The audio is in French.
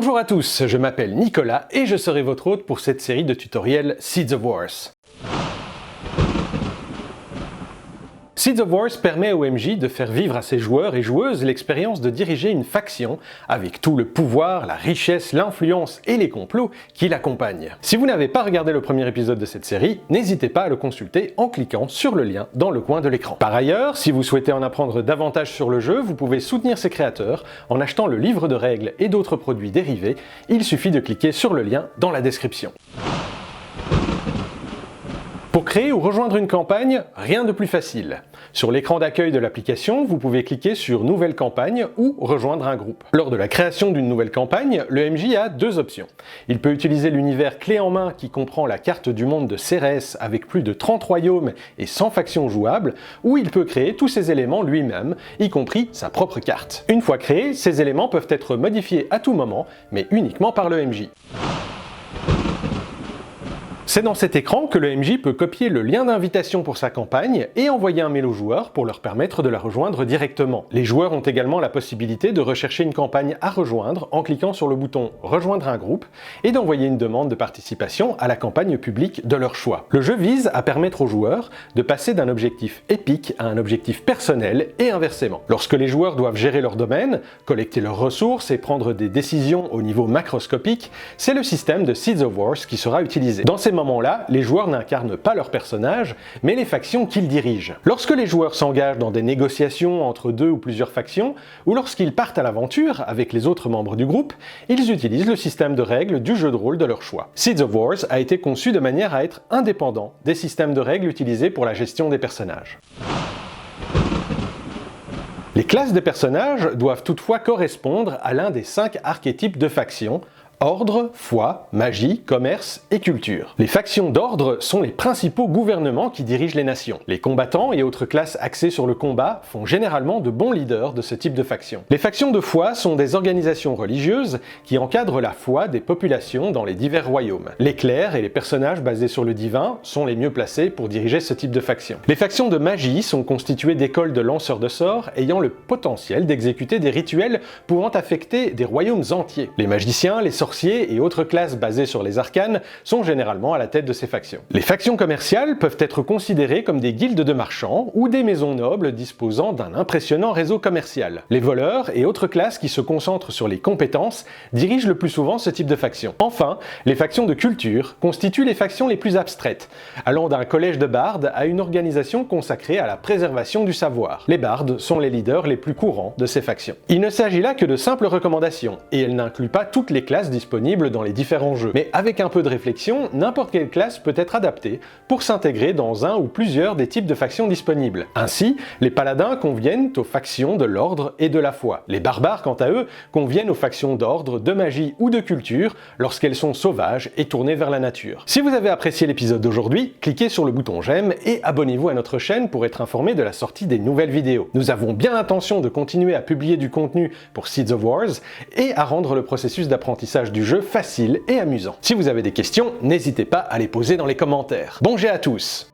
Bonjour à tous, je m'appelle Nicolas et je serai votre hôte pour cette série de tutoriels Seeds of Wars. Seeds of Wars permet au MJ de faire vivre à ses joueurs et joueuses l'expérience de diriger une faction avec tout le pouvoir, la richesse, l'influence et les complots qui l'accompagnent. Si vous n'avez pas regardé le premier épisode de cette série, n'hésitez pas à le consulter en cliquant sur le lien dans le coin de l'écran. Par ailleurs, si vous souhaitez en apprendre davantage sur le jeu, vous pouvez soutenir ses créateurs en achetant le livre de règles et d'autres produits dérivés. Il suffit de cliquer sur le lien dans la description. Pour créer ou rejoindre une campagne, rien de plus facile. Sur l'écran d'accueil de l'application, vous pouvez cliquer sur Nouvelle campagne ou Rejoindre un groupe. Lors de la création d'une nouvelle campagne, le MJ a deux options. Il peut utiliser l'univers clé en main qui comprend la carte du monde de Cérès avec plus de 30 royaumes et 100 factions jouables, ou il peut créer tous ces éléments lui-même, y compris sa propre carte. Une fois créés, ces éléments peuvent être modifiés à tout moment, mais uniquement par le MJ. C'est dans cet écran que le MJ peut copier le lien d'invitation pour sa campagne et envoyer un mail aux joueurs pour leur permettre de la rejoindre directement. Les joueurs ont également la possibilité de rechercher une campagne à rejoindre en cliquant sur le bouton « Rejoindre un groupe » et d'envoyer une demande de participation à la campagne publique de leur choix. Le jeu vise à permettre aux joueurs de passer d'un objectif épique à un objectif personnel et inversement. Lorsque les joueurs doivent gérer leur domaine, collecter leurs ressources et prendre des décisions au niveau macroscopique, c'est le système de Seeds of Wars qui sera utilisé. Dans ces moment-là, les joueurs n'incarnent pas leur personnage, mais les factions qu'ils dirigent. Lorsque les joueurs s'engagent dans des négociations entre deux ou plusieurs factions, ou lorsqu'ils partent à l'aventure avec les autres membres du groupe, ils utilisent le système de règles du jeu de rôle de leur choix. Seeds of Wars a été conçu de manière à être indépendant des systèmes de règles utilisés pour la gestion des personnages. Les classes des personnages doivent toutefois correspondre à l'un des 5 archétypes de factions: ordre, foi, magie, commerce et culture. Les factions d'ordre sont les principaux gouvernements qui dirigent les nations. Les combattants et autres classes axées sur le combat font généralement de bons leaders de ce type de faction. Les factions de foi sont des organisations religieuses qui encadrent la foi des populations dans les divers royaumes. Les clercs et les personnages basés sur le divin sont les mieux placés pour diriger ce type de faction. Les factions de magie sont constituées d'écoles de lanceurs de sorts ayant le potentiel d'exécuter des rituels pouvant affecter des royaumes entiers. Les magiciens, les sorciers et autres classes basées sur les arcanes sont généralement à la tête de ces factions. Les factions commerciales peuvent être considérées comme des guildes de marchands ou des maisons nobles disposant d'un impressionnant réseau commercial. Les voleurs et autres classes qui se concentrent sur les compétences dirigent le plus souvent ce type de faction. Enfin, les factions de culture constituent les factions les plus abstraites, allant d'un collège de bardes à une organisation consacrée à la préservation du savoir. Les bardes sont les leaders les plus courants de ces factions. Il ne s'agit là que de simples recommandations, et elles n'incluent pas toutes les classes disponibles dans les différents jeux. Mais avec un peu de réflexion, n'importe quelle classe peut être adaptée pour s'intégrer dans un ou plusieurs des types de factions disponibles. Ainsi, les paladins conviennent aux factions de l'ordre et de la foi. Les barbares, quant à eux, conviennent aux factions d'ordre, de magie ou de culture lorsqu'elles sont sauvages et tournées vers la nature. Si vous avez apprécié l'épisode d'aujourd'hui, cliquez sur le bouton j'aime et abonnez-vous à notre chaîne pour être informé de la sortie des nouvelles vidéos. Nous avons bien l'intention de continuer à publier du contenu pour Seeds of Wars et à rendre le processus d'apprentissage du jeu facile et amusant. Si vous avez des questions, n'hésitez pas à les poser dans les commentaires. Bon jet à tous!